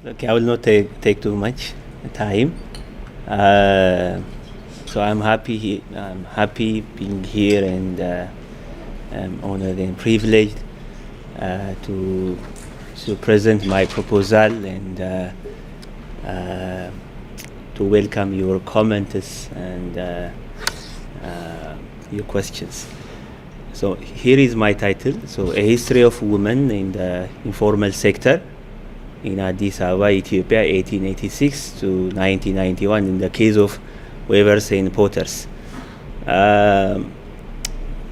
Okay, I will not take too much time. So I'm happy being here, and I'm honored and privileged to present my proposal and to welcome your comments and your questions. So here is my title. So a history of women in the informal sector in Addis Ababa, Ethiopia, 1886 to 1991, in the case of weavers and potters.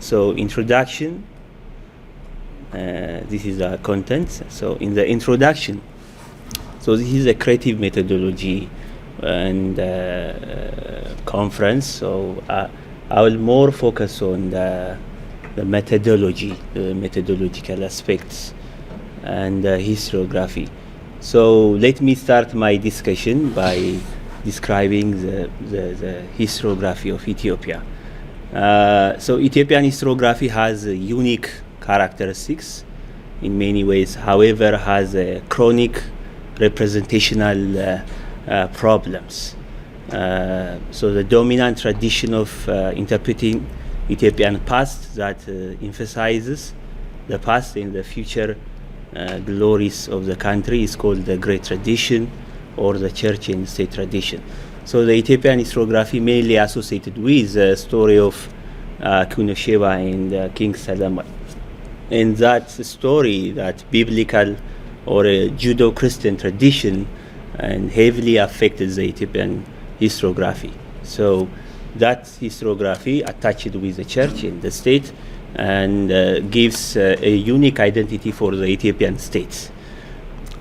So introduction, this is the content. So in the introduction, so this is a creative methodology and conference. So I will more focus on the methodology, the methodological aspects, and historiography. So let me start my discussion by describing the historiography of Ethiopia. So Ethiopian historiography has unique characteristics in many ways, however, has chronic representational problems. So the dominant tradition of interpreting Ethiopian past that emphasizes the past and the future glories of the country is called the Great Tradition, or the Church and State tradition. So the Ethiopian historiography mainly associated with the story of Queen of Sheba and King Solomon. And that story, that biblical or a Judeo-Christian tradition, and heavily affected the Ethiopian historiography. So that historiography attached with the church and the state, and gives a unique identity for the Ethiopian states.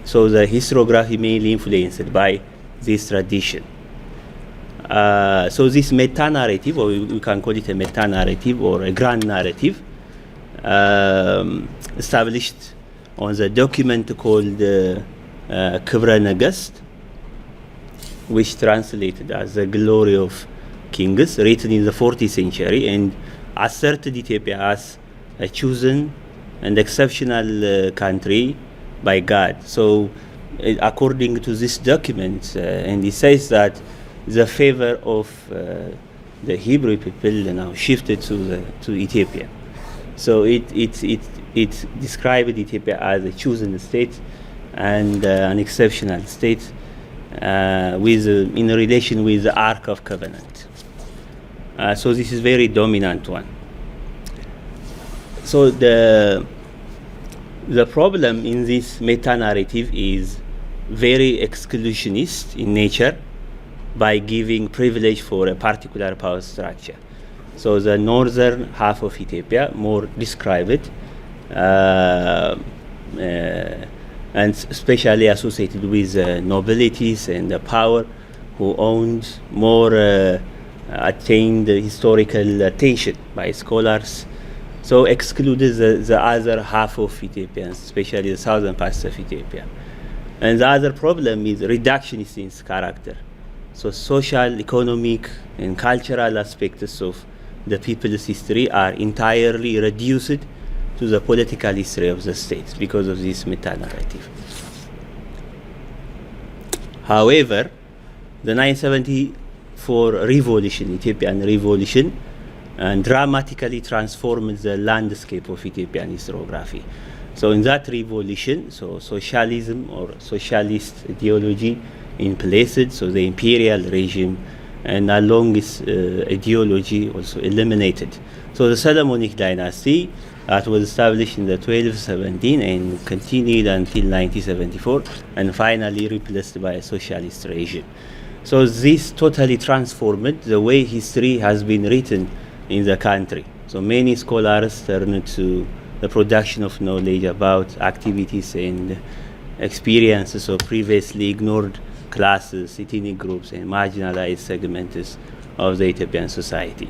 So the historiography mainly influenced by this tradition. So this meta-narrative, or we can call it a meta-narrative or a grand narrative, established on the document called Kebede Negest, which translated as the glory of kings, written in the 14th century, and asserted Ethiopia as a chosen and exceptional country by God. So according to this document, and it says that the favor of the Hebrew people now shifted to Ethiopia. So it described Ethiopia as a chosen state and an exceptional state in relation with the Ark of Covenant. So this is very dominant one. So the problem in this meta-narrative is very exclusionist in nature, by giving privilege for a particular power structure. So the northern half of Ethiopia, more described, and especially associated with nobilities and the power, who owned more attained historical attention by scholars, so excluded the other half of Ethiopians, especially the southern parts of Ethiopia. And the other problem is reductionist in its character. So social, economic, and cultural aspects of the people's history are entirely reduced to the political history of the state because of this meta-narrative. However, the 974 revolution, Ethiopian revolution, and dramatically transformed the landscape of Ethiopian historiography. So in that revolution, so socialism or socialist ideology in place, so the imperial regime, and along its ideology also eliminated. So the Solomonic dynasty that was established in the 1217 and continued until 1974, and finally replaced by a socialist regime. So this totally transformed the way history has been written in the country. So many scholars turned to the production of knowledge about activities and experiences of previously ignored classes, ethnic groups, and marginalized segments of the Ethiopian society.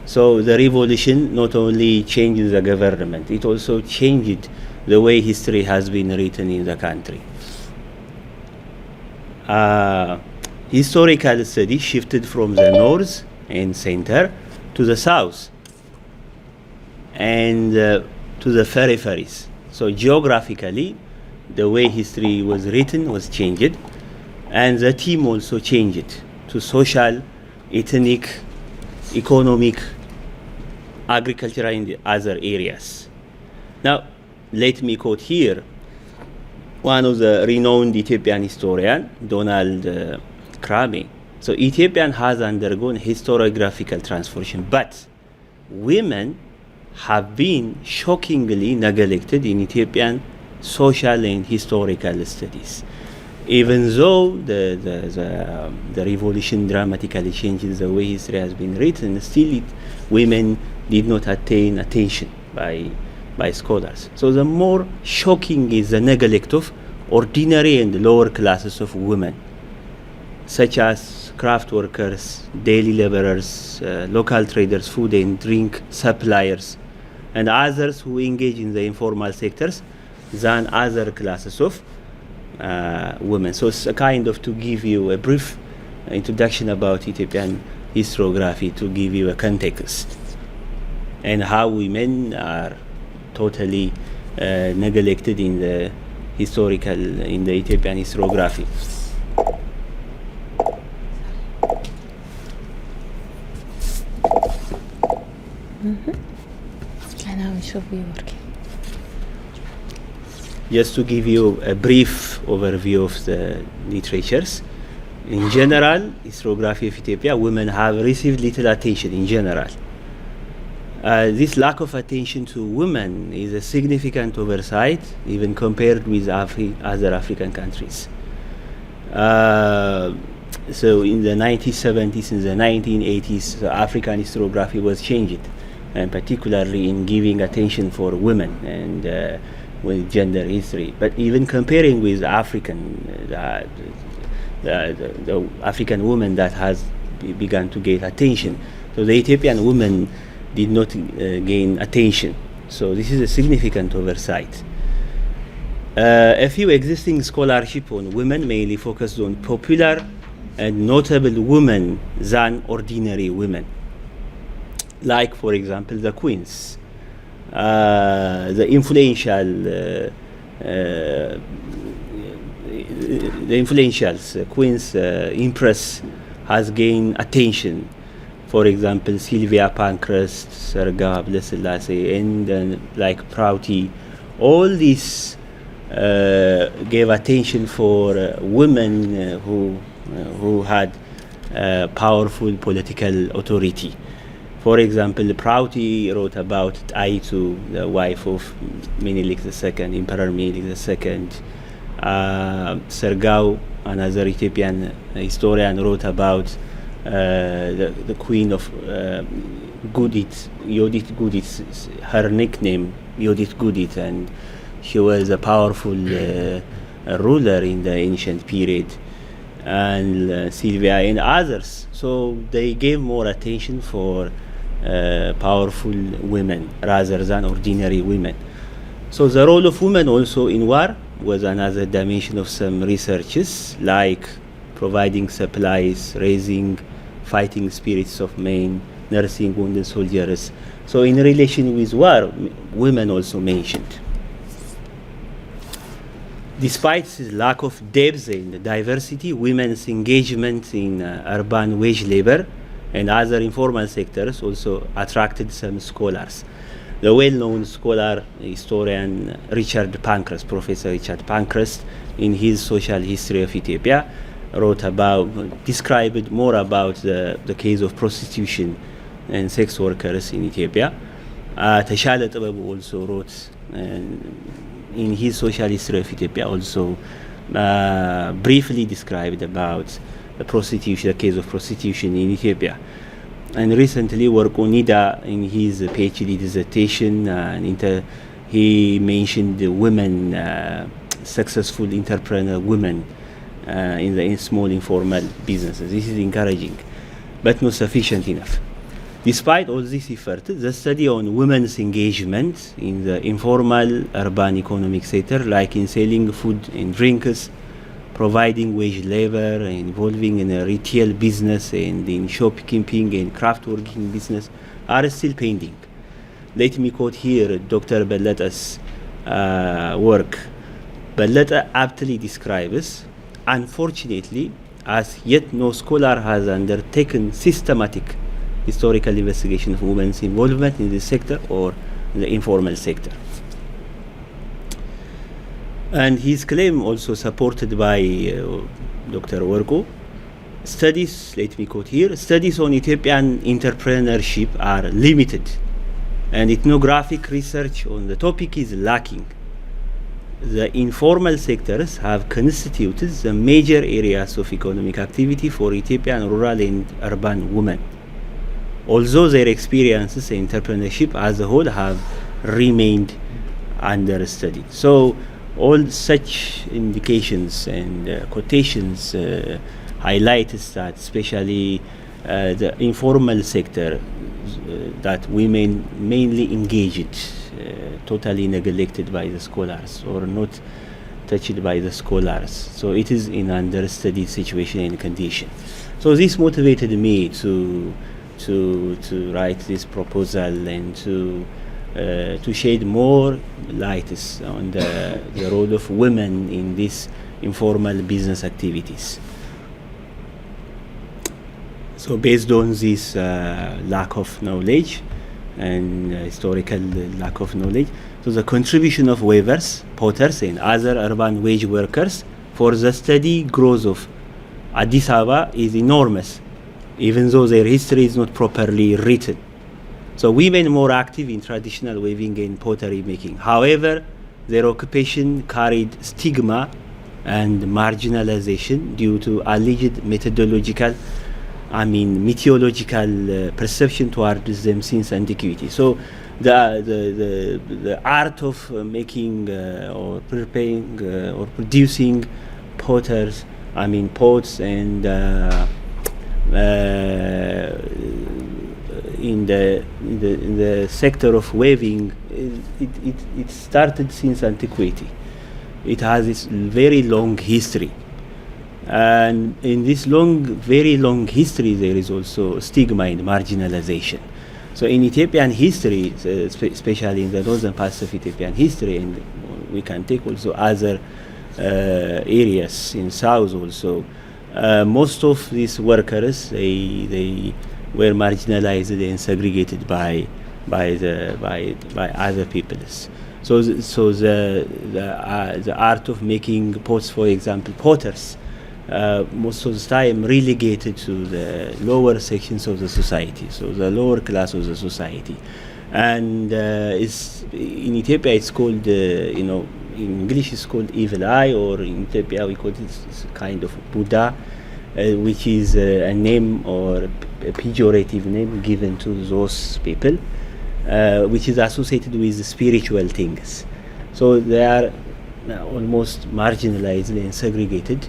So the revolution not only changed the government, it also changed the way history has been written in the country. Historical study shifted from the north and center to the south and to the peripheries. So geographically, the way history was written was changed, and the theme also changed to social, ethnic, economic, agricultural, and other areas. Now, let me quote here one of the renowned Ethiopian historian, Donald Krame. So Ethiopian has undergone historiographical transformation, but women have been shockingly neglected in Ethiopian social and historical studies. Even though the revolution dramatically changes the way history has been written, still women did not attain attention by scholars. So the more shocking is the neglect of ordinary and lower classes of women, such as craft workers, daily laborers, local traders, food and drink suppliers, and others who engage in the informal sectors than other classes of women. So it's a kind of to give you a brief introduction about Ethiopian historiography, to give you a context and how women are totally neglected in the Ethiopian historiography. Now it should be working. Just to give you a brief overview of the literatures. In general, historiography of Ethiopia, women have received little attention in general. This lack of attention to women is a significant oversight, even compared with other African countries. So in the 1970s and the 1980s, African historiography was changed, and particularly in giving attention for women and with gender history. But even comparing with the African woman that has begun to gain attention, so the Ethiopian women did not gain attention. So this is a significant oversight. A few existing scholarship on women mainly focused on popular and notable women than ordinary women. Like, for example, the queens, the influentials, Queen's Empress has gained attention. For example, Sylvia Pankhurst, Serga Haile and like Prouty. All these gave attention for women who had powerful political authority. For example, Prouty wrote about Aitu, the wife of Menelik II, Emperor Menelik II. Sergau, another Ethiopian historian, wrote about the queen of Gudit, Yodit Gudit, her nickname Yodit Gudit, and she was a powerful ruler in the ancient period, and Sylvia and others. So they gave more attention for powerful women rather than ordinary women. So the role of women also in war was another dimension of some researches, like providing supplies, raising fighting spirits of men, nursing wounded soldiers. So in relation with war, women also mentioned. Despite this lack of depth and diversity, women's engagement in urban wage labor and other informal sectors also attracted some scholars. The well-known scholar, historian Richard Pankhurst, Professor Richard Pankhurst, in his Social History of Ethiopia, described more about the case of prostitution and sex workers in Ethiopia. Teshale Tebebu also wrote in his Social History of Ethiopia, also briefly described about the case of prostitution in Ethiopia. And recently, Worku in his PhD dissertation, he mentioned the women, successful entrepreneur women in small informal businesses. This is encouraging, but not sufficient enough. Despite all this effort, the study on women's engagement in the informal urban economic sector, like in selling food and drinks, providing wage labor, involving in a retail business and in shopkeeping and craft working business, are still pending. Let me quote here Dr. Bellata's work Belletta aptly describes, unfortunately, as yet no scholar has undertaken systematic historical investigation of women's involvement in this sector or in the informal sector. And his claim also supported by Dr. Worku. Studies, let me quote here, studies on Ethiopian entrepreneurship are limited and ethnographic research on the topic is lacking. The informal sectors have constituted the major areas of economic activity for Ethiopian rural and urban women, although their experiences in entrepreneurship as a whole have remained understudied. So all such indications and quotations highlights that especially the informal sector that women mainly engaged, totally neglected by the scholars or not touched by the scholars. So it is in understudied situation and condition. So this motivated me to write this proposal and to shed more light on the role of women in these informal business activities. So based on this lack of knowledge and historical lack of knowledge, so the contribution of weavers, potters and other urban wage workers for the steady growth of Addis Ababa is enormous, even though their history is not properly written. So women more active in traditional weaving and pottery making. However, their occupation carried stigma and marginalization due to alleged meteorological perception towards them since antiquity. So the art of making or preparing or producing pots and in the sector of weaving, it started since antiquity. It has its very long history. And in this very long history, there is also stigma and marginalization. So in Ethiopian history, especially in the northern parts of Ethiopian history, and we can take also other areas in south also, most of these workers, they were marginalized and segregated by other peoples. So the art of making pots, for example, potters, most of the time relegated to the lower sections of the society, so the lower class of the society. And in Ethiopia it's called, in English it's called evil eye, or in Ethiopia we call it kind of Buddha, which is a name or a pejorative name given to those people, which is associated with spiritual things. So they are almost marginalized and segregated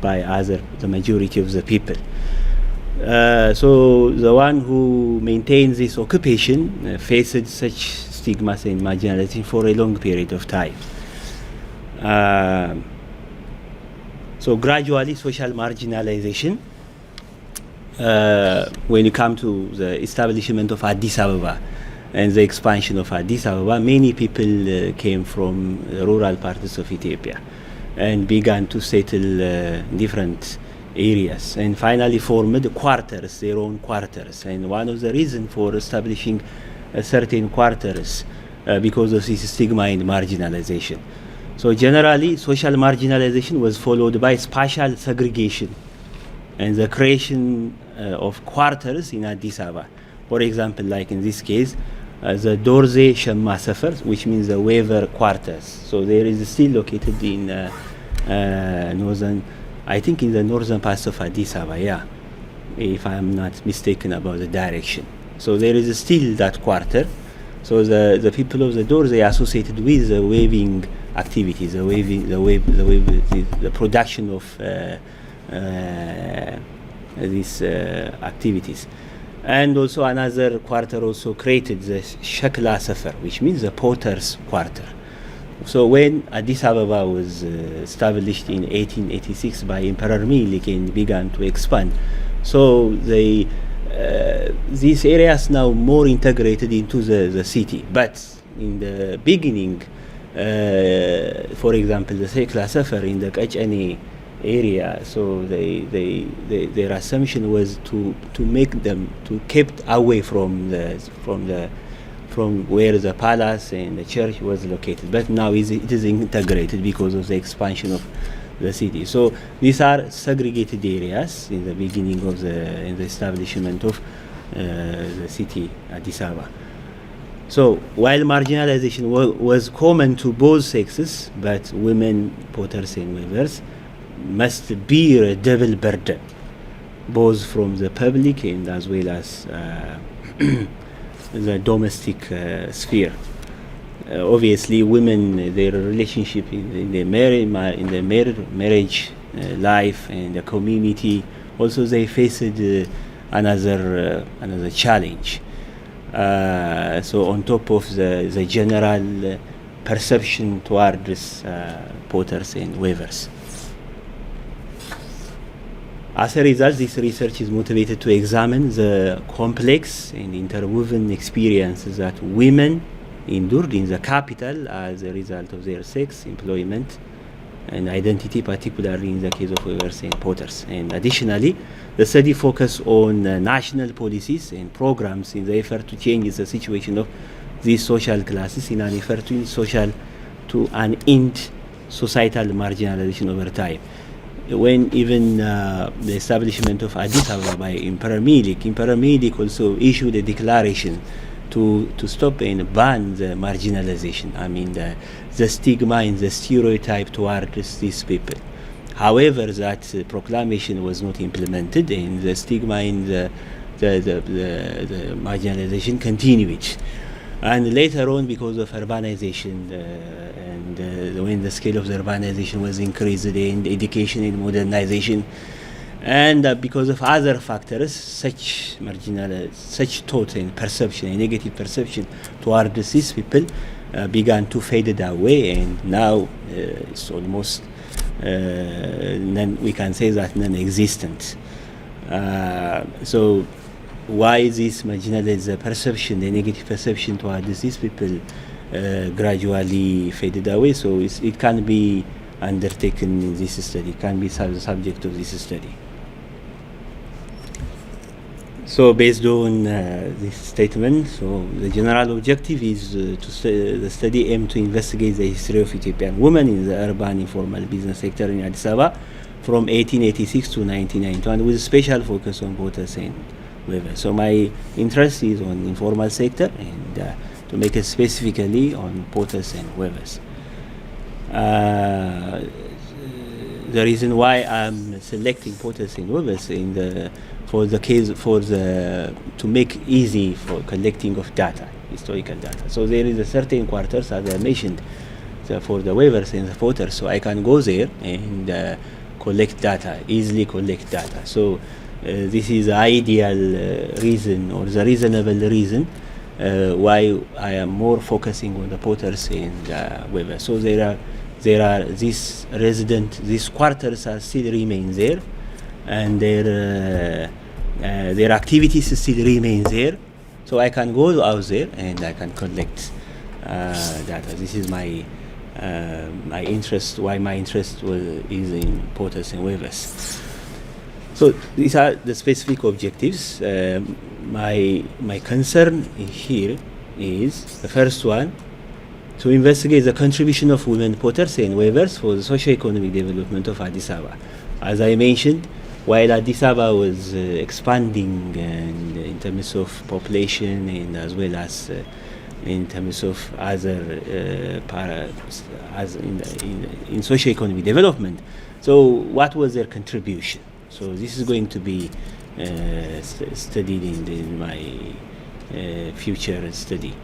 by the majority of the people. So the one who maintains this occupation faced such stigmas and marginalization for a long period of time. So gradually social marginalization, when you come to the establishment of Addis Ababa and the expansion of Addis Ababa, many people came from the rural parts of Ethiopia and began to settle different areas and finally formed quarters, their own quarters. And one of the reasons for establishing certain quarters because of this stigma and marginalization. So generally, social marginalization was followed by spatial segregation and the creation of quarters in Addis Ababa. For example, like in this case, the Dorze Shama Safar, which means the weaver quarters. So there is still located in northern, I think in the northern parts of Addis Ababa, yeah, if I am not mistaken about the direction. So there is still that quarter. So the people of the Dorze associated with the weaving activities, the production of these activities. And also another quarter also created the Shakla Safar, which means the potter's quarter. So when Addis Ababa was established in 1886 by Emperor Milik and began to expand, so these areas now more integrated into the city. But in the beginning, For example, the Shakla Safar in the Kebede area, so their assumption was to make them to kept away from where the palace and the church was located. But now it is integrated because of the expansion of the city. So these are segregated areas in the beginning of the establishment of the city Addis Ababa. So while marginalization was common to both sexes, but women potters and weavers must bear a double burden, both from the public and as well as the domestic sphere. Obviously, women, their relationship in the marriage life and the community, also they faced another challenge. So on top of the general perception towards potters and weavers. As a result, this research is motivated to examine the complex and interwoven experiences that women endured in the capital as a result of their sex, employment, and identity, particularly in the case of weavers and potters. And additionally, the study focused on national policies and programs in the effort to change the situation of these social classes in an effort to end societal marginalization over time. When even the establishment of Addis Ababa by Emperor Melik also issued a declaration to stop and ban the marginalization. I mean the stigma and the stereotype towards these people. However, that proclamation was not implemented, and the stigma and the marginalization continued. And later on, because of urbanization and when the scale of the urbanization was increased, and education and modernization, and because of other factors, such thought and perception, and negative perception towards these people began to fade away, and now it's almost we can say that non-existent. So why this marginalized perception, the negative perception towards these people gradually faded away? So it can be undertaken in this study, can be the subject of this study. So based on this statement, so the general objective is the study aimed to investigate the history of Ethiopian women in the urban informal business sector in Addis Ababa from 1886 to 1991, with a special focus on potters and weavers. So my interest is on informal sector, and to make it specifically on potters and weavers. The reason why I'm selecting potters and weavers to make easy for collecting of data, historical data. So there is a certain quarters, as I mentioned, for the weavers and the potters. So I can go there and easily collect data. So this is the ideal reason, or the reasonable reason why I am more focusing on the potters and weavers. So there are these quarters are still remain there, and their activities still remain there. So I can go out there and I can collect data. This is my interest. Why my interest is in potters and weavers. So these are the specific objectives. My concern here is the first one, to investigate the contribution of women potters and weavers for the socio-economic development of Addis Ababa. As I mentioned, while Addis Ababa was expanding and in terms of population and as well as in terms of other in socio-economic development, so what was their contribution? So this is going to be studied in my future study.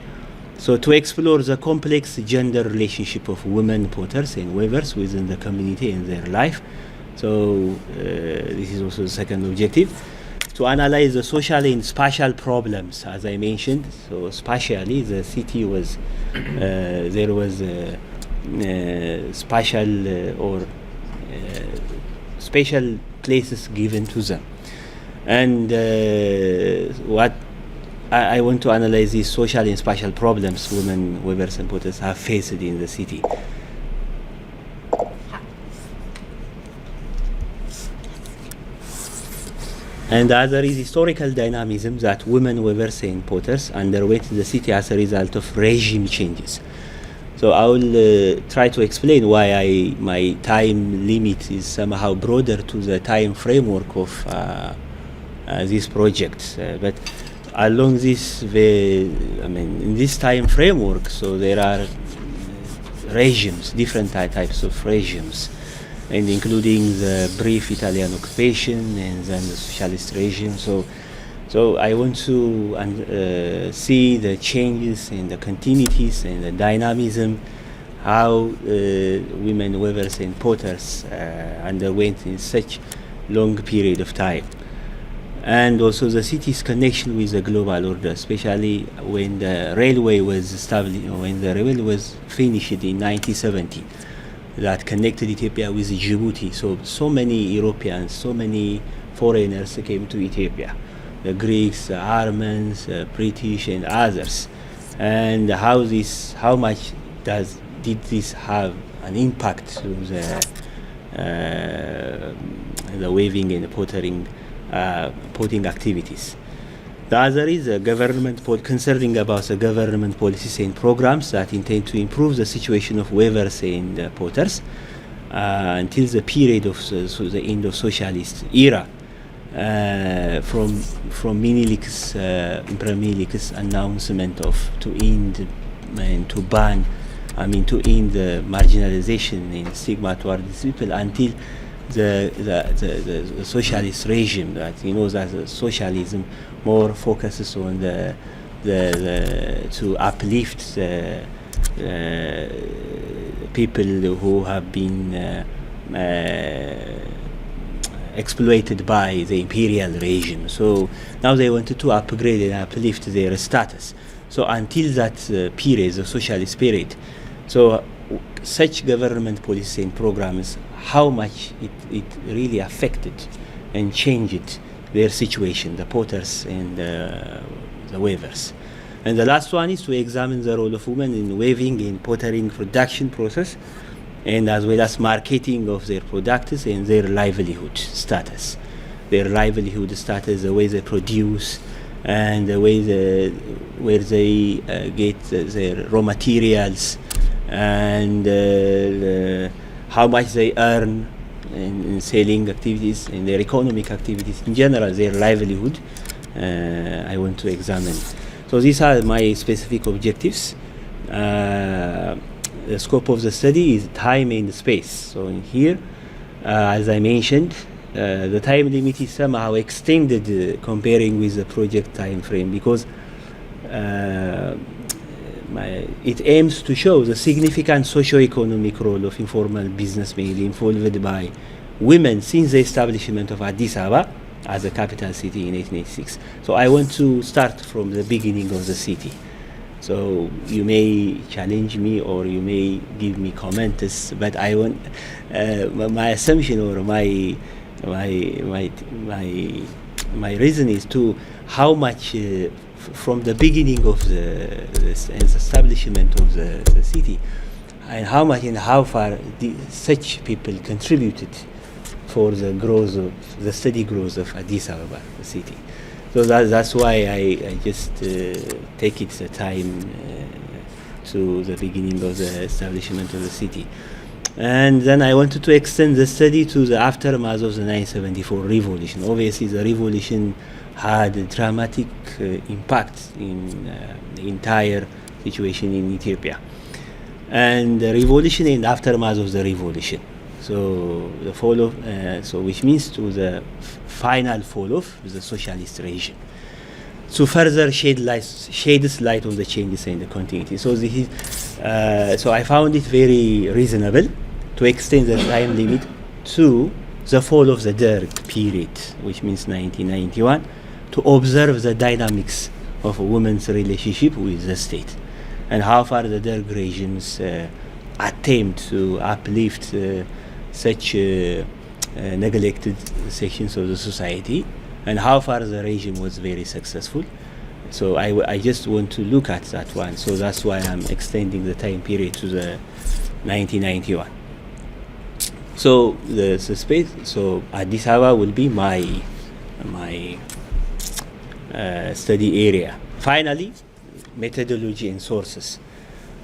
So to explore the complex gender relationship of women potters and weavers within the community and their life. So this is also the second objective. To analyze the social and spatial problems, as I mentioned. So spatially, the city was there was spatial places given to them, and what I want to analyze these social and spatial problems women weavers and potters have faced in the city. And the other is historical dynamism that women weavers and potters underwent in the city as a result of regime changes. So I will try to explain why my time limit is somehow broader to the time framework of this project. But along this, in this time framework, so there are regimes, different types of regimes, and including the brief Italian occupation and then the socialist regime. So I want to see the changes and the continuities and the dynamism, how women weavers and potters underwent in such long period of time. And also the city's connection with the global order, especially when the railway was established, when the railway was finished in 1970, that connected Ethiopia with Djibouti. So many Europeans, so many foreigners came to Ethiopia. The Greeks, the Armenians, British, and others, and how much did this have an impact to the weaving and potting activities? The other is the government concerning about the government policies and programs that intend to improve the situation of weavers and potters until the period of the end of socialist era. From Emperor Minilik's announcement to end and to ban, to end the marginalization and stigma toward these people until the socialist regime, that that the socialism more focuses on to uplift the people who have been exploited by the imperial regime. So now they wanted to upgrade and uplift their status. So until that period, the socialist period, so such government policy and programs, how much it really affected and changed their situation, the potters and the weavers. And the last one is to examine the role of women in weaving and pottering production process, and as well as marketing of their products and their livelihood status. Their livelihood status, the way they produce, and the way where they get their raw materials, and how much they earn in selling activities and their economic activities in general, their livelihood. I want to examine. So these are my specific objectives. The scope of the study is time and space. So in here, as I mentioned, the time limit is somehow extended comparing with the project time frame, because it aims to show the significant socio-economic role of informal business mainly involved by women since the establishment of Addis Ababa as a capital city in 1886. So I want to start from the beginning of the city. So you may challenge me or you may give me comments, but I want my assumption or my reason is to how much from the beginning of the establishment of the city, and how much and how far such people contributed for the growth of the steady growth of Addis Ababa, the city. So that's why I just take it the time to the beginning of the establishment of the city. And then I wanted to extend the study to the aftermath of the 1974 revolution. Obviously, the revolution had a dramatic impact in the entire situation in Ethiopia. And the revolution and aftermath of the revolution. So the fall of, which means to the final fall of the socialist regime. To further sheds light on the changes and the continuity. So so I found it very reasonable to extend the time limit to the fall of the Derg period, which means 1991, to observe the dynamics of a woman's relationship with the state, and how far the Derg regimes attempt to uplift such neglected sections of the society, and how far the regime was very successful So I just want to look at that one. So that's why I'm extending the time period to the 1991. So the space. So Addis Ababa will be my study area. Finally, methodology and sources.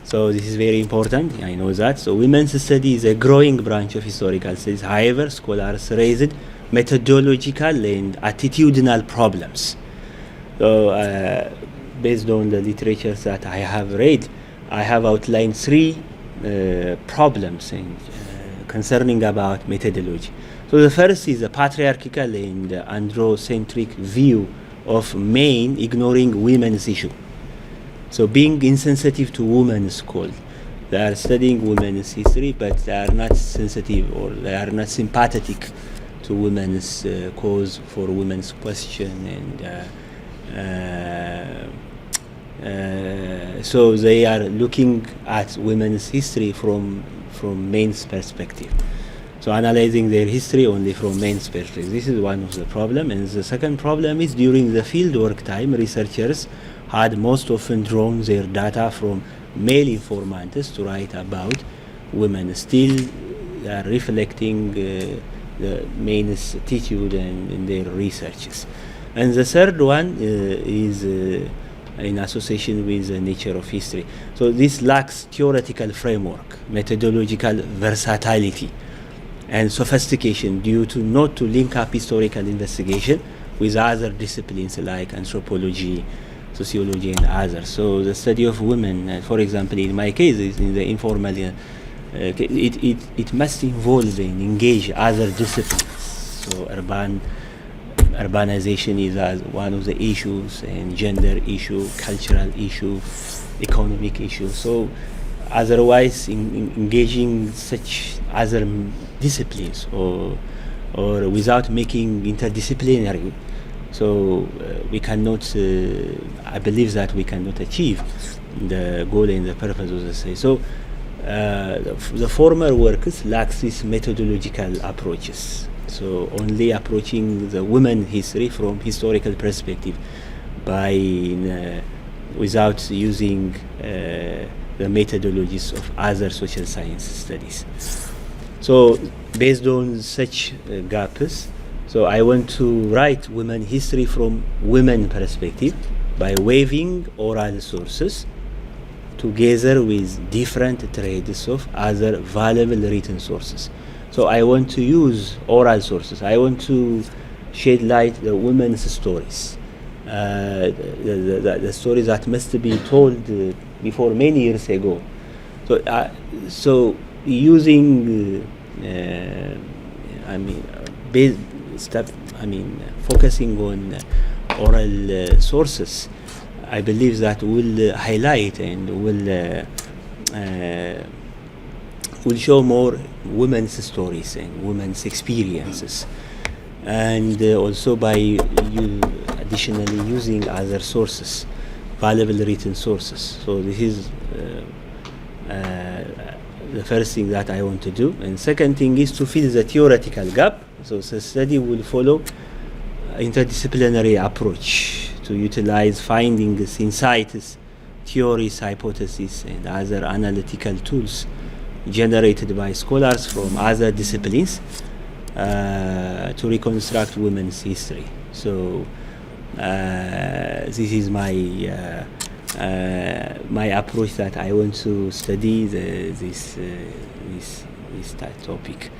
So this is very important, I know that. So women's study is a growing branch of historical studies. However, scholars raised methodological and attitudinal problems. So based on the literatures that I have read, I have outlined three problems concerning about methodology. So the first is a patriarchal and androcentric view of men ignoring women's issue. So being insensitive to women's call. They are studying women's history, but they are not sensitive or they are not sympathetic to women's cause for women's question, and so they are looking at women's history from men's perspective. So analyzing their history only from men's perspective. This is one of the problem. And the second problem is during the fieldwork time, researchers had most often drawn their data from male informants to write about women. Still, they are reflecting the men's attitude in their researches. And the third one is in association with the nature of history. So this lacks theoretical framework, methodological versatility, and sophistication due to not to link up historical investigation with other disciplines like anthropology, sociology, and others. So the study of women, for example, in my case, is in the informal, it must involve and engage other disciplines. So urbanization is one of the issues, and gender issue, cultural issue, economic issue. So otherwise, engaging such other disciplines or without making interdisciplinary, so we cannot. I believe that we cannot achieve the goal and the purpose of the study. So the former works lacks these methodological approaches. So only approaching the women history from historical perspective by without using the methodologies of other social science studies. So based on such gaps, so I want to write women history from women perspective by waiving oral sources together with different threads of other valuable written sources. So I want to use oral sources. I want to shed light the women's stories, the stories that must be told before many years ago. So using, focusing on oral sources, I believe that will highlight and will show more women's stories and women's experiences, and also by additionally using other sources, valuable written sources. So this is the first thing that I want to do. And second thing is to fill the theoretical gap. So the study will follow interdisciplinary approach to utilize findings, insights, theories, hypotheses, and other analytical tools generated by scholars from other disciplines to reconstruct women's history. So this is my approach that I want to study this topic.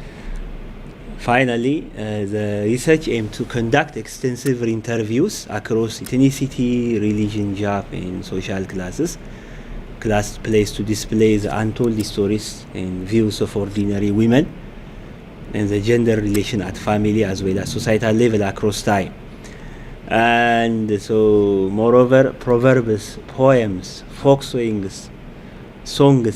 Finally, the research aimed to conduct extensive interviews across ethnicity, religion, job, and social classes, class place to display the untold stories and views of ordinary women and the gender relation at family as well as societal level across time. And so, moreover, proverbs, poems, folk songs,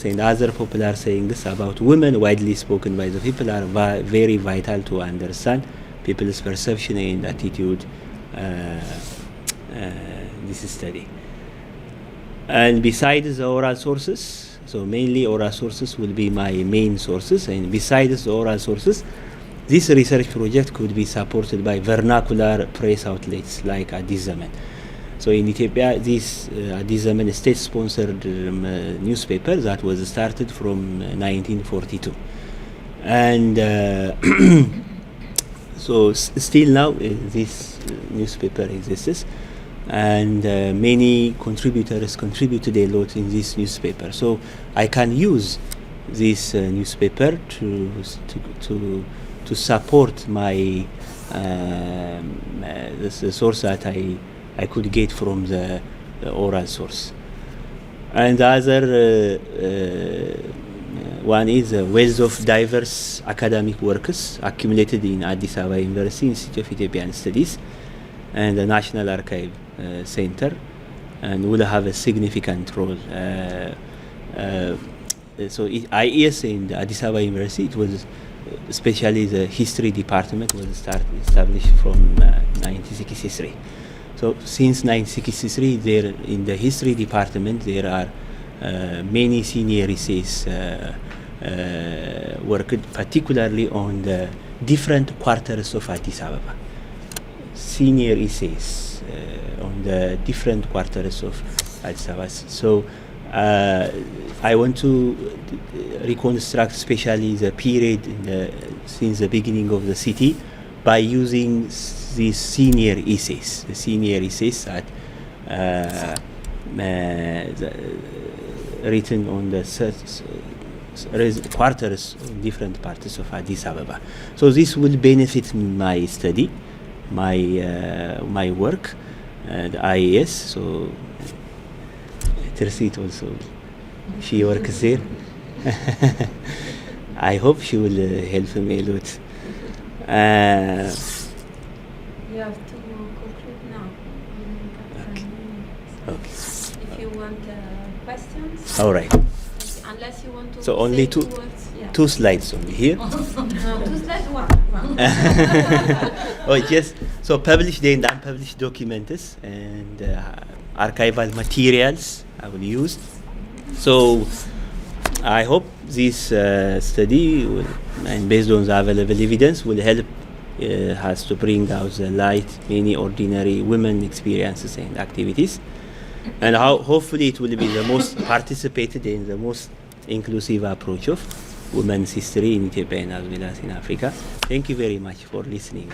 and other popular sayings about women widely spoken by the people are very vital to understand people's perception and attitude this study. And besides the oral sources, so mainly oral sources will be my main sources, and besides the oral sources, this research project could be supported by vernacular press outlets like Addis Ababa. So in Ethiopia, this Addis Ababa state-sponsored newspaper that was started from 1942, and so still now this newspaper exists, and many contributors contributed a lot in this newspaper. So I can use this newspaper to support my the source that I could get from the oral source. And the other one is a wealth of diverse academic works accumulated in Addis Ababa University Institute of Ethiopian Studies and the National Archive Center, and will have a significant role. So IES in the Addis Ababa University, it was especially the history department was established from 1963. So since 1963, there in the history department there are many senior essays worked particularly on the different quarters of Addis Ababa. Senior essays on the different quarters of Addis Ababa. So I want to reconstruct especially the period since the beginning of the city by using these senior essays, the senior essays that written on the quarters of different parts of Addis Ababa. So this will benefit my study, my work, the IAS. So Tersit also, she works there. I hope she will help me a lot. You have to conclude now. Okay. If you want questions. All right. Unless you want to. So only say 2 words. Yeah. 2 slides only here. 2 slides. One. Oh yes. So published and unpublished documents and archival materials I will use. So I hope this study will, and based on the available evidence, will help us to bring out the light many ordinary women experiences and activities, and how hopefully it will be the most participated in the most inclusive approach of women's history in Ethiopia as well as in Africa. Thank you very much for listening.